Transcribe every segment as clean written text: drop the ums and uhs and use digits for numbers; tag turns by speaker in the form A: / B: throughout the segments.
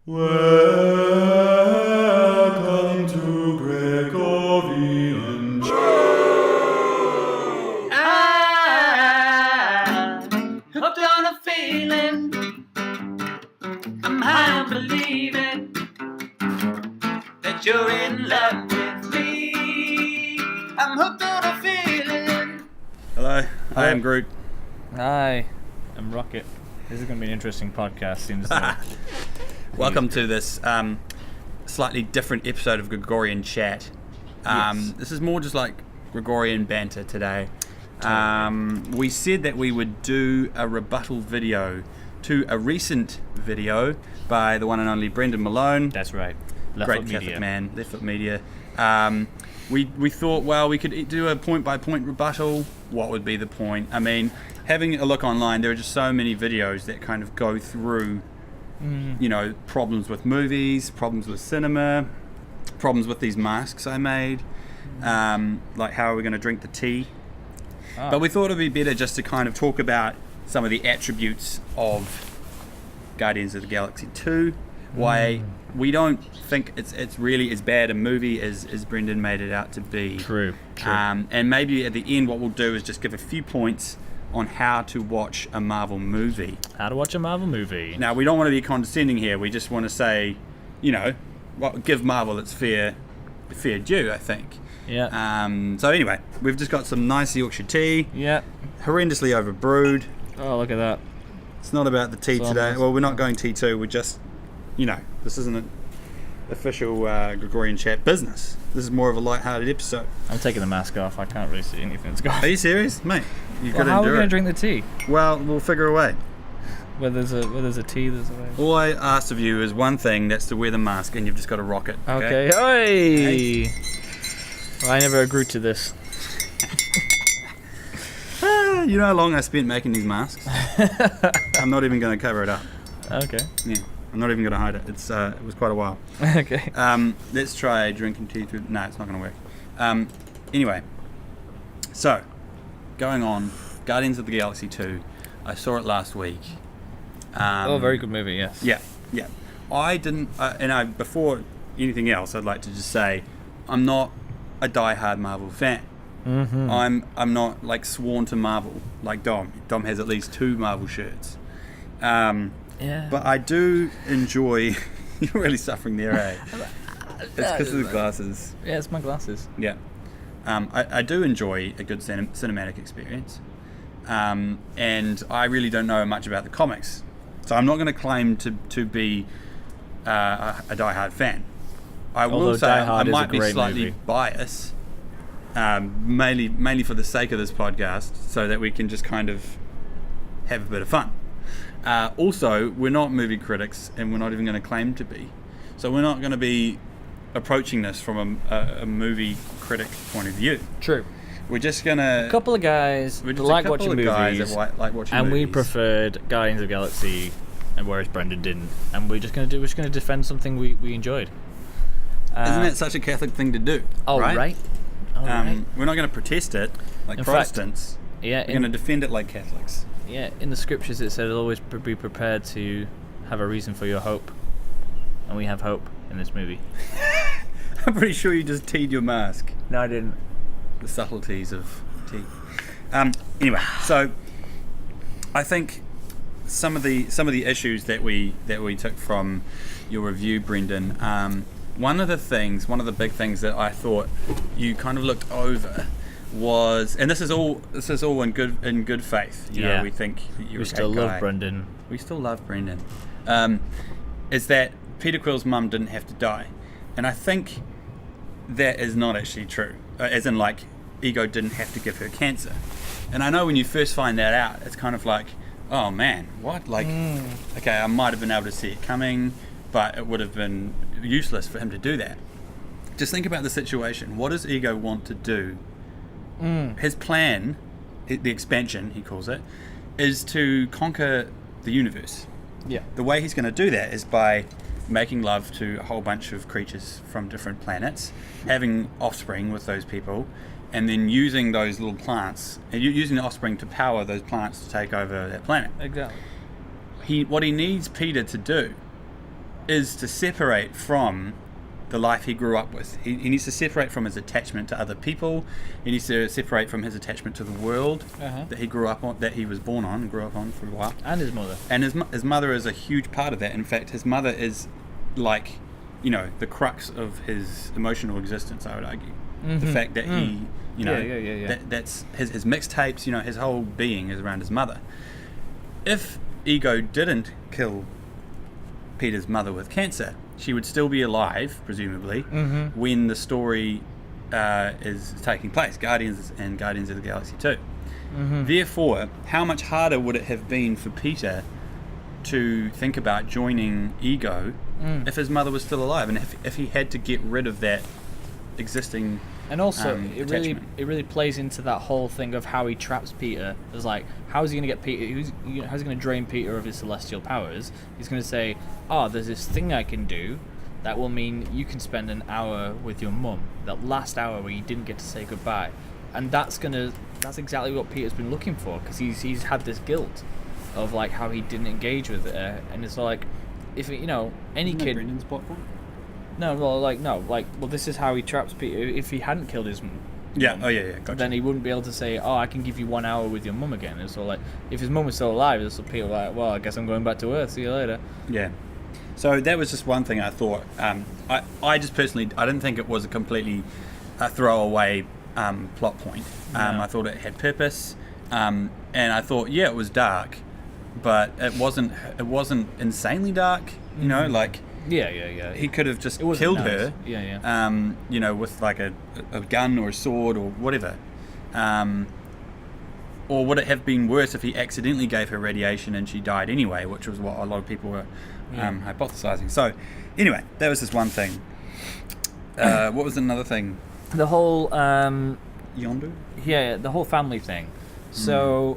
A: Welcome to Gregorian.
B: I'm hooked on a feeling. I'm high on believing that you're in love with me. I'm hooked on a feeling.
A: Hello, I am Groot.
C: Hi, I'm Rocket. This is going to be an interesting podcast, seems though.
A: Welcome to this slightly different episode of Gregorian Chat.
C: Yes.
A: This is more just like Gregorian banter today. We said that we would do a rebuttal video to a recent video by the one and only Brendan Malone.
C: That's right. Left
A: Great
C: Foot
A: Catholic
C: Media.
A: man, Left Foot Media. We thought, well, we could do a point-by-point rebuttal. What would be the point? I mean, having a look online, there are just so many videos that kind of go through, you know, problems with movies, problems with cinema, problems with these masks I made, like how are we going to drink the tea. But we thought it would be better just to kind of talk about some of the attributes of Guardians of the Galaxy 2, why we don't think it's really as bad a movie as Brendan made it out to be.
C: True.
A: And maybe at the end what we'll do is just give a few points on how to watch a Marvel movie.
C: How to watch a Marvel movie.
A: Now, we don't want to be condescending here. We just want to say, you know, give Marvel its fair due, I think.
C: Yeah.
A: So anyway, we've just got some nice Yorkshire tea,
C: Yeah.
A: horrendously overbrewed.
C: Oh, look at that.
A: It's not about the tea
C: It's
A: today.
C: almost-
A: Well, we're not going T2. We're just, you know, this isn't an official Gregorian Chat business. This is more of a light-hearted episode.
C: I'm taking the mask off. I can't really see anything that's going
A: Are you serious? Mate, you've got
C: Well, how
A: to
C: are we
A: endure
C: going
A: it.
C: to drink the tea?
A: Well, we'll figure a way.
C: Where there's a tea, there's a way.
A: All I asked of you is one thing, that's to wear the mask, and you've just got to rock it.
C: Okay. Oi! Well, I never agreed to this.
A: You know how long I spent making these masks? I'm not even going to cover it up.
C: Okay.
A: Yeah, I'm not even going to hide it. It was quite a while.
C: Okay.
A: Let's try drinking tea through... No, it's not going to work. Anyway, so, going on, Guardians of the Galaxy 2. I saw it last week.
C: Very good movie, yes.
A: Yeah. I didn't... before anything else, I'd like to just say, I'm not a die-hard Marvel fan.
C: Mm-hmm.
A: I'm not like sworn to Marvel like Dom. Dom has at least 2 Marvel shirts.
C: Yeah.
A: But I do enjoy... You're really suffering there, eh? It's because of the glasses.
C: Yeah, it's my glasses.
A: Yeah. I do enjoy a good cinematic experience. And I really don't know much about the comics. So I'm not going to claim to be a die-hard fan. I will
C: Although
A: say
C: Die Hard
A: I
C: is
A: might
C: a
A: be
C: great
A: slightly
C: movie.
A: biased, mainly for the sake of this podcast, so that we can just kind of have a bit of fun. Also, we're not movie critics, and we're not even going to claim to be. So we're not going to be approaching this from a movie critic point of view.
C: True.
A: We're just going to...
C: A couple of guys
A: We're
C: that
A: just
C: like
A: a couple
C: watching
A: of guys
C: movies,
A: that like watching
C: and
A: movies.
C: we preferred Guardians of the Galaxy, and whereas Brendan didn't, and we're just gonna defend something we enjoyed.
A: Isn't that such a Catholic thing to do?
C: Oh right. All right.
A: We're not going to protest it like
C: In
A: Protestants.
C: Yeah.
A: We're going to defend it like Catholics.
C: Yeah. In the scriptures, it said always be prepared to have a reason for your hope, and we have hope in this movie.
A: I'm pretty sure you just teed your mask.
C: No, I didn't.
A: The subtleties of tea. Anyway, so I think some of the issues that we took from your review, Brendan. One of the big things that I thought you kind of looked over was, and this is all in good faith. You know, we think that you're
C: We
A: a
C: still
A: great
C: love
A: guy.
C: Brendan.
A: We still love Brendan. Is that Peter Quill's mum didn't have to die, and I think that is not actually true. As in, like, Ego didn't have to give her cancer. And I know when you first find that out, it's kind of like, oh man, what? Like, okay, I might have been able to see it coming, but it would have been useless for him to do that. Just think about the situation. What does Ego want to do? His plan, the expansion, he calls it, is to conquer the universe.
C: Yeah.
A: The way he's going to do that is by making love to a whole bunch of creatures from different planets, having offspring with those people, and then using those little plants, and using the offspring to power those plants to take over that planet.
C: Exactly.
A: What he needs Peter to do is to separate from the life he grew up with. He needs to separate from his attachment to other people. He needs to separate from his attachment to the world that he grew up on, that he was born on and grew up on for a while.
C: And his mother.
A: And his mother is a huge part of that. In fact, his mother is like, you know, the crux of his emotional existence, I would argue. The fact that he, you know, that's his mixtapes, you know, his whole being is around his mother. If Ego didn't kill Peter's mother with cancer, she would still be alive, presumably, when the story is taking place, Guardians and Guardians of the Galaxy 2. Therefore, how much harder would it have been for Peter to think about joining Ego if his mother was still alive, and if he had to get rid of that existing
C: and also
A: attachment?
C: it really plays into that whole thing of how he traps Peter. It's like, how is he going to get Peter? How's he going to drain Peter of his celestial powers? He's going to say, "Oh, there's this thing I can do that will mean you can spend an hour with your mum. That last hour where you didn't get to say goodbye." And that's exactly what Peter's been looking for, because he's had this guilt of like how he didn't engage with it, and it's like, if it, you know, any
A: Isn't that
C: kid.
A: Brendan's plot point?
C: Well, this is how he traps Peter. If he hadn't killed his mum,
A: Gotcha.
C: then he wouldn't be able to say, "Oh, I can give you 1 hour with your mum again." And so, like, if his mum was still alive, it's like Peter like, "Well, I guess I'm going back to Earth. See you later."
A: Yeah. So that was just one thing I thought. I just personally, I didn't think it was a completely throwaway plot point. I thought it had purpose, and I thought, yeah, it was dark, but it wasn't insanely dark. You know, like.
C: Yeah.
A: He could have just killed her.
C: Yeah.
A: You know, with like a gun or a sword or whatever. Or would it have been worse if he accidentally gave her radiation and she died anyway, which was what a lot of people were hypothesizing. So, anyway, that was just one thing. What was another thing?
C: The whole
A: Yondu?
C: Yeah, the whole family thing. So,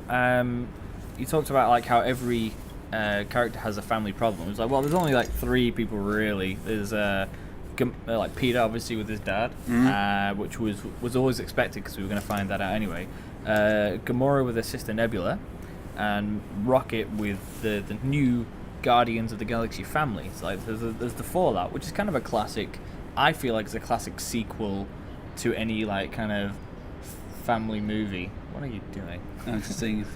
C: you talked about like how every character has a family problem. It's like, well, there's only like 3 people really. There's like Peter, obviously, with his dad, which was always expected because we were going to find that out anyway. Gamora with her sister Nebula, and Rocket with the new Guardians of the Galaxy family. It's like there's the Fallout, which is kind of a classic. I feel like it's a classic sequel to any like kind of family movie. What are you doing?
A: I'm just seeing if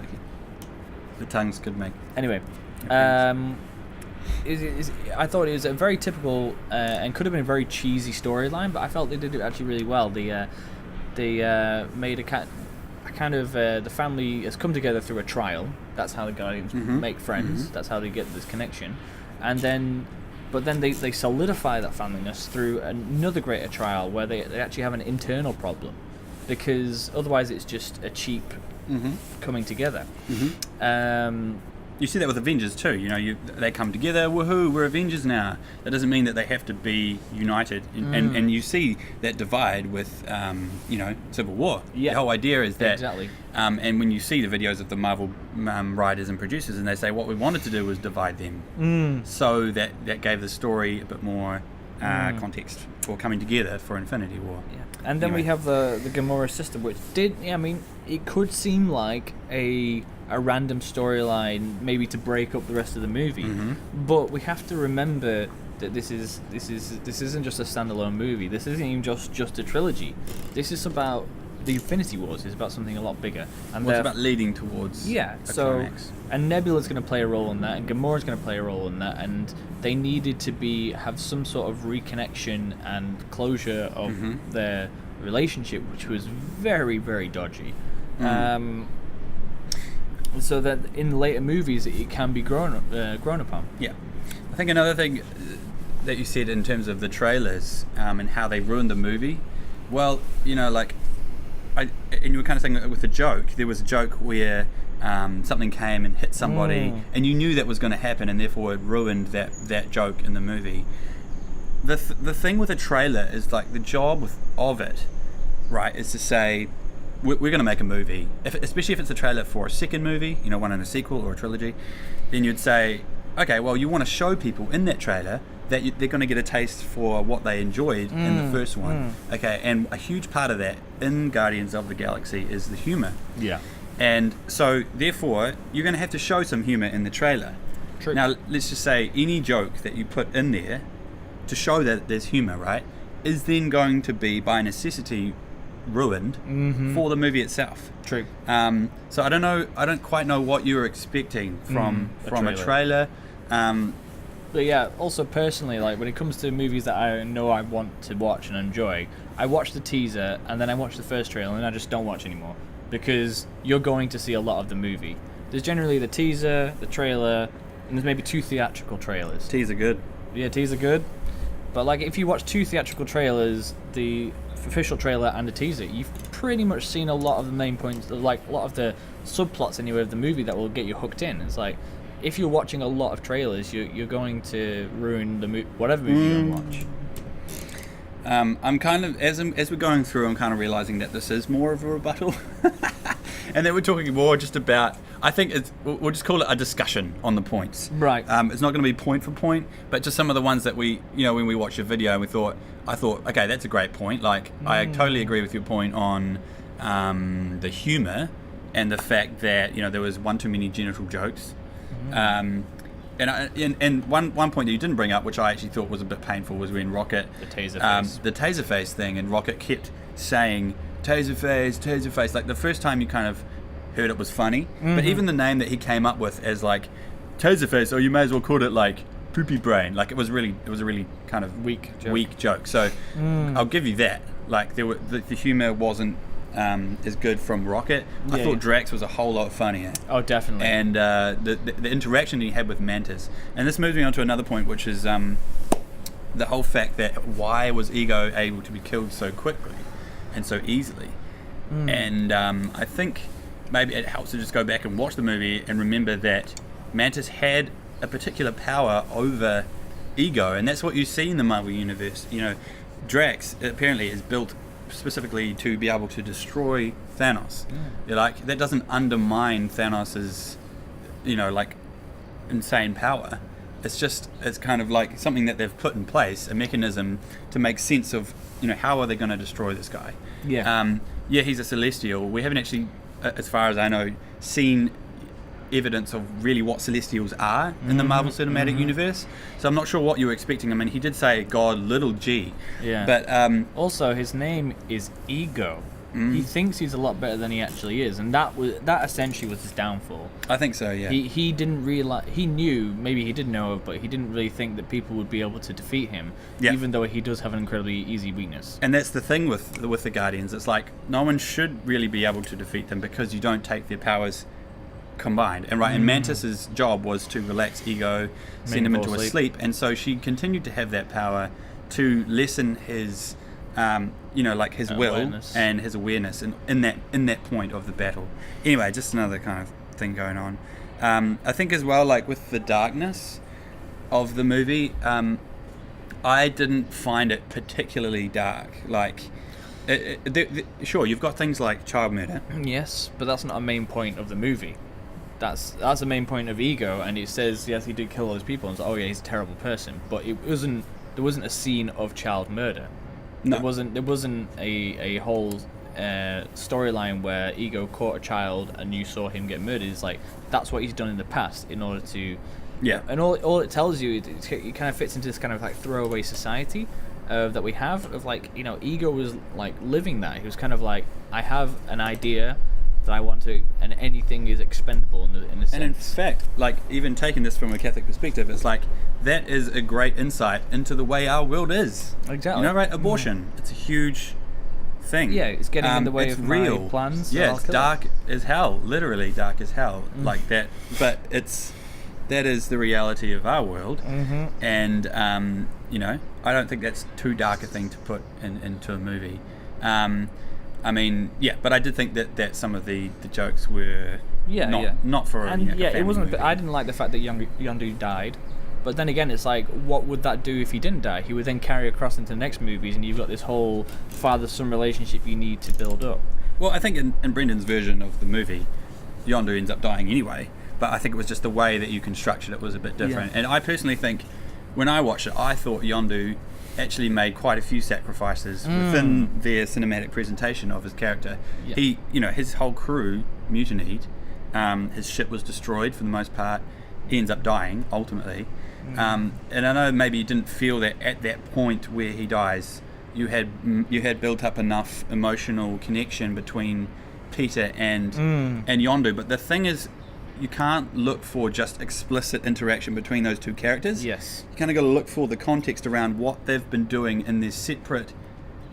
A: the tongues could make.
C: Anyway, I thought it was a very typical and could have been a very cheesy storyline, but I felt they did it actually really well. They made a kind of the family has come together through a trial. That's how the Guardians make friends. That's how they get this connection, but then they solidify that familyness through another greater trial where they actually have an internal problem, because otherwise it's just a cheap coming together. You
A: see that with Avengers too. You know, they come together. Woohoo! We're Avengers now. That doesn't mean that they have to be united. And you see that divide with Civil War.
C: Yeah.
A: The whole idea is that
C: exactly.
A: And when you see the videos of the Marvel writers and producers, and they say what we wanted to do was divide them, so that gave the story a bit more context for coming together for Infinity War.
C: Yeah. And then we have the Gamora system, which it could seem like a random storyline, maybe to break up the rest of the movie. But we have to remember that this isn't just a standalone movie. This isn't even just a trilogy. This is about the Infinity Wars. It's about something a lot bigger. And
A: it's about leading towards a climax.
C: And Nebula's going to play a role in that, and Gamora's going to play a role in that, and they needed to have some sort of reconnection and closure of their relationship, which was very, very dodgy. So that in the later movies it can be grown upon. Yeah,
A: I think another thing that you said in terms of the trailers and how they ruined the movie. Well, you know, like, and you were kind of saying with the joke. There was a joke where something came and hit somebody, and you knew that was going to happen, and therefore it ruined that joke in the movie. The thing with a trailer is like the job of it, right, is to say, we're going to make a movie, especially if it's a trailer for a second movie, you know, one in a sequel or a trilogy, then you'd say, okay, well, you want to show people in that trailer that they're going to get a taste for what they enjoyed in the first one. Okay, and a huge part of that in Guardians of the Galaxy is the humor.
C: Yeah.
A: And so, therefore, you're going to have to show some humor in the trailer.
C: True.
A: Now, let's just say any joke that you put in there to show that there's humour, right, is then going to be, by necessity, ruined for the movie itself.
C: True.
A: So I don't quite know what you were expecting from a trailer.
C: But yeah, also personally, like when it comes to movies that I know I want to watch and enjoy, I watch the teaser and then I watch the first trailer and I just don't watch anymore, because you're going to see a lot of the movie. There's generally the teaser, the trailer, and there's maybe 2 theatrical trailers.
A: Teaser good.
C: Yeah, teaser good. But like if you watch 2 theatrical trailers, the official trailer and the teaser, you've pretty much seen a lot of the main points, like a lot of the subplots anyway of the movie that will get you hooked in. It's like, if you're watching a lot of trailers, you're going to ruin the whatever movie you're going to watch.
A: I'm kind of, as we're going through, I'm kind of realising that this is more of a rebuttal. And that we're talking more just about, I think we'll just call it a discussion on the points.
C: Right.
A: It's not going to be point for point, but just some of the ones that we, when we watched your video, I thought, okay, that's a great point. Like, I totally agree with your point on the humour and the fact that, there was one too many genital jokes. And one point that you didn't bring up, which I actually thought was a bit painful, was when Rocket, the taser face thing, and Rocket kept saying taser face. Like the first time you kind of heard it was funny, but even the name that he came up with as like taser face, or you may as well call it like poopy brain. Like it was a really kind of weak joke. So I'll give you that. Like the humor wasn't is good from Rocket. I thought Drax was a whole lot funnier.
C: Oh, definitely.
A: And the interaction he had with Mantis. And this moves me on to another point, which is the whole fact that why was Ego able to be killed so quickly and so easily? And I think maybe it helps to just go back and watch the movie and remember that Mantis had a particular power over Ego, and that's what you see in the Marvel Universe. Drax apparently is built specifically to be able to destroy Thanos. Like that doesn't undermine Thanos's like insane power. It's kind of like something that they've put in place, a mechanism to make sense of how are they going to destroy this guy. He's a Celestial. We haven't actually, as far as I know, seen evidence of really what Celestials are in the Marvel Cinematic Universe. So I'm not sure what you were expecting. I mean, he did say God, little G.
C: Yeah.
A: But
C: also, his name is Ego. He thinks he's a lot better than he actually is, and that essentially was his downfall.
A: I think so. Yeah.
C: He didn't realize. He knew, maybe he did know, but he didn't really think that people would be able to defeat him. Yeah. Even though he does have an incredibly easy weakness. And
A: that's the thing with the Guardians. It's like no one should really be able to defeat them because you don't take their powers combined. And and Mantis's job was to relax Ego, send him into a sleep, and so she continued to have that power to lessen his like his will and his awareness in that point of the battle. Anyway, just another kind of thing going on. I think as well, like with the darkness of the movie, I didn't find it particularly dark. Like sure, you've got things like child murder.
C: Yes, but that's not a main point of the movie. That's the main point of Ego, and it says yes, he did kill those people, and it's like, oh yeah, he's a terrible person. But there wasn't a scene of child murder. No. There wasn't a whole storyline where Ego caught a child and you saw him get murdered. It's like that's what he's done in the past in order to. Yeah. And all it tells you, it kind of fits into this kind of like throwaway society that we have of like Ego was like living that. He was kind of like, I have an idea that I want to, and anything is expendable in a sense.
A: And in fact, like even taking this from a Catholic perspective, it's like that is a great insight into the way our world is.
C: Exactly.
A: Right? Abortion. It's a huge thing.
C: Yeah, it's getting in the way of
A: real.
C: My plans.
A: Yeah, it's dark as hell. Literally dark as hell. Like that. But that is the reality of our world. And I don't think that's too dark a thing to put into a movie. I mean, yeah, but I did think that some of the jokes were not for a family
C: it wasn't.
A: movie.
C: I didn't like the fact that Yondu died, but then again, it's like, what would that do if he didn't die? He would then carry across into the next movies, and you've got this whole father-son relationship you need to build up.
A: Well, I think in Brendan's version of the movie, Yondu ends up dying anyway, but I think it was just the way that you constructed it was a bit different. And I personally think, when I watched it, I thought Yondu actually made quite a few sacrifices within their cinematic presentation of his character. He, his whole crew mutinied. His ship was destroyed for the most part, he ends up dying ultimately. And I know maybe you didn't feel that at that point where he dies, you had built up enough emotional connection between Peter and Yondu. But the thing is, you can't look for just explicit interaction between those two characters.
C: Yes.
A: You kind of got to look for the context around what they've been doing in their separate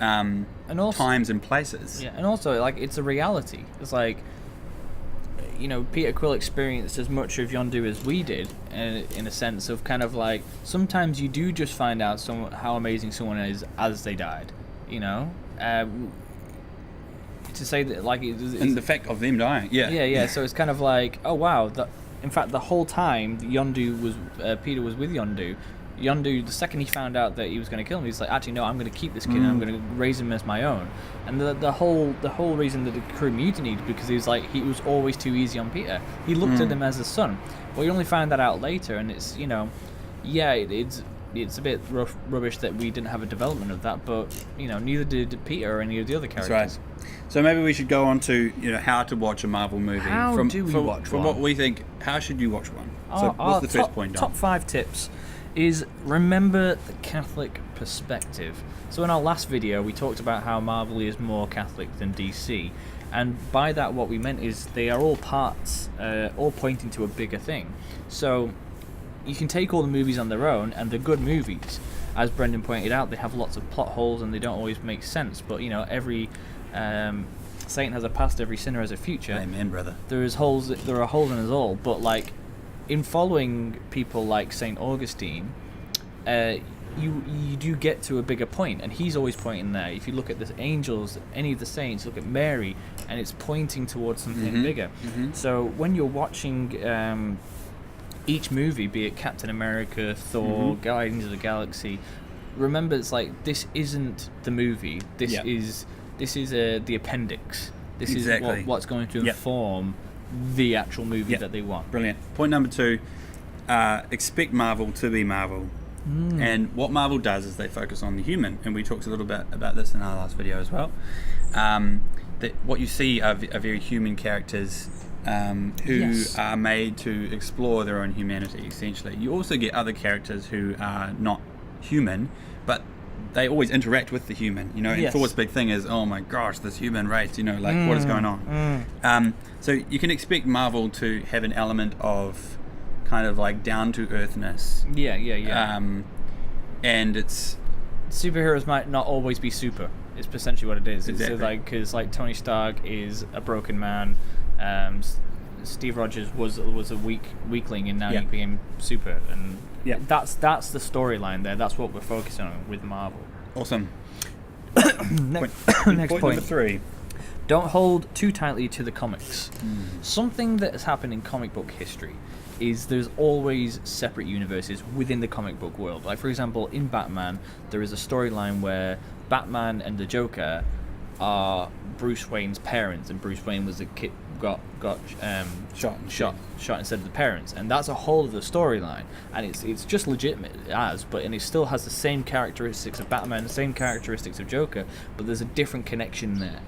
C: and also,
A: times and places.
C: Yeah, and also, like, it's a reality. It's like, you know, Peter Quill experienced as much of Yondu as we did, in a sense of kind of like, sometimes you do just find out how amazing someone is as they died, you know? To say that, like...
A: And the fact of them dying,
C: Yeah, so it's kind of like, oh wow, in fact, the whole time Peter was with Yondu, the second he found out that he was going to kill him, he's like, actually no, I'm going to keep this kid and I'm going to raise him as my own. And the whole reason that the crew mutinied, because he was always too easy on Peter. He looked at him as a son. Well, you only find that out later, and it's, you know, yeah, it's a bit rubbish that we didn't have a development of that, but, you know, neither did Peter or any of the other characters.
A: That's right. So maybe we should go on to, you know, how to watch a Marvel movie.
C: How do we watch one?
A: From what we think, how should you watch one? So what's the first point, Dom?
C: Top 5 tips is remember the Catholic perspective. So in our last video, we talked about how Marvel is more Catholic than DC. And by that, what we meant is they are all parts, all pointing to a bigger thing. So you can take all the movies on their own, and they're good movies. As Brendan pointed out, they have lots of plot holes and they don't always make sense. But, you know, every saint has a past, every sinner has a future.
A: Amen, brother.
C: There are holes in us all. But, like, in following people like Saint Augustine, you do get to a bigger point, and he's always pointing there. If you look at the angels, any of the saints, look at Mary, and it's pointing towards something bigger. So when you're watching each movie, be it Captain America, Thor, Guardians of the Galaxy, remember it's like, this isn't the movie. This is the appendix. This is what's going to inform the actual movie that they want.
A: Brilliant. Point number 2, expect Marvel to be Marvel. And what Marvel does is they focus on the human, and we talked a little bit about this in our last video as well. That what you see are very human characters who are made to explore their own humanity, essentially. You also get other characters who are not human, but they always interact with the human, you know. And Thor's big thing is, oh my gosh, this human race, you know, like what is going on? So you can expect Marvel to have an element of kind of like down to earthness. And it's
C: superheroes might not always be super. It's essentially what it is.
A: Exactly.
C: It's like, because like Tony Stark is a broken man. Steve Rogers was a weakling, and now he became super. And that's the storyline there. That's what we're focusing on with Marvel.
A: Awesome.
C: Next
A: point
C: point.
A: number 3.
C: Don't hold too tightly to the comics. Something that has happened in comic book history is there's always separate universes within the comic book world. Like, for example, in Batman, there is a storyline where Batman and the Joker are Bruce Wayne's parents, and Bruce Wayne was a kid got shot instead of the parents, and that's a whole other storyline, and it's just legitimate and it still has the same characteristics of Batman, the same characteristics of Joker, but there's a different connection there.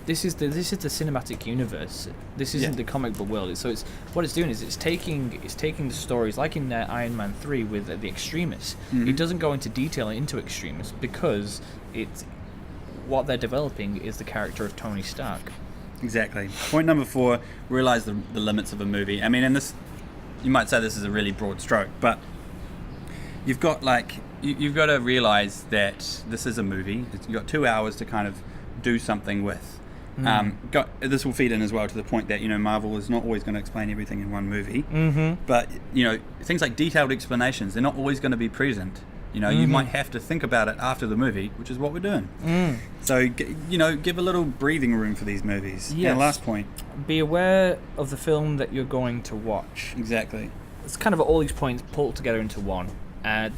C: This is the cinematic universe. This isn't the comic book world. So what it's doing is it's taking the stories, like in Iron Man 3 with the Extremis. It doesn't go into detail into Extremis because what they're developing is the character of Tony Stark.
A: Exactly. Point number 4, realize the limits of a movie. I mean, and this, you might say this is a really broad stroke, but you've got to realize that this is a movie. You've got 2 hours to kind of do something with. This will feed in as well to the point that, you know, Marvel is not always going to explain everything in one movie. But, you know, things like detailed explanations, they're not always going to be present. You know, you might have to think about it after the movie, which is what we're doing. So, you know, give a little breathing room for these movies.
C: Yes.
A: And last point.
C: Be aware of the film that you're going to watch.
A: Exactly.
C: It's kind of all these points pulled together into one.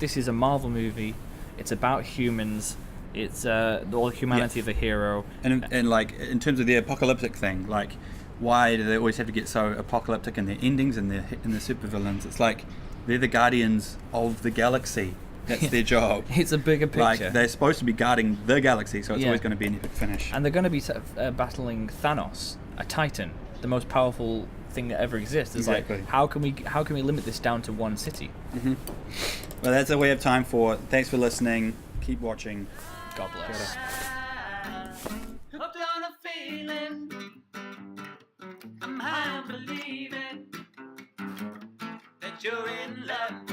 C: This is a Marvel movie. It's about humans. It's all humanity of the hero.
A: And like, in terms of the apocalyptic thing, like, why do they always have to get so apocalyptic in their endings and their supervillains? It's like, they're the guardians of the galaxy. That's their job.
C: It's a bigger picture.
A: Like, they're supposed to be guarding the galaxy, so it's always going to be an epic finish.
C: And they're going to be battling Thanos, a Titan, the most powerful thing that ever exists. It's
A: Exactly.
C: like how can we limit this down to one city?
A: Well, that's all we have time for. Thanks for listening. Keep watching.
C: God bless.
B: Hooked on a feeling. I'm high on believing that you're in love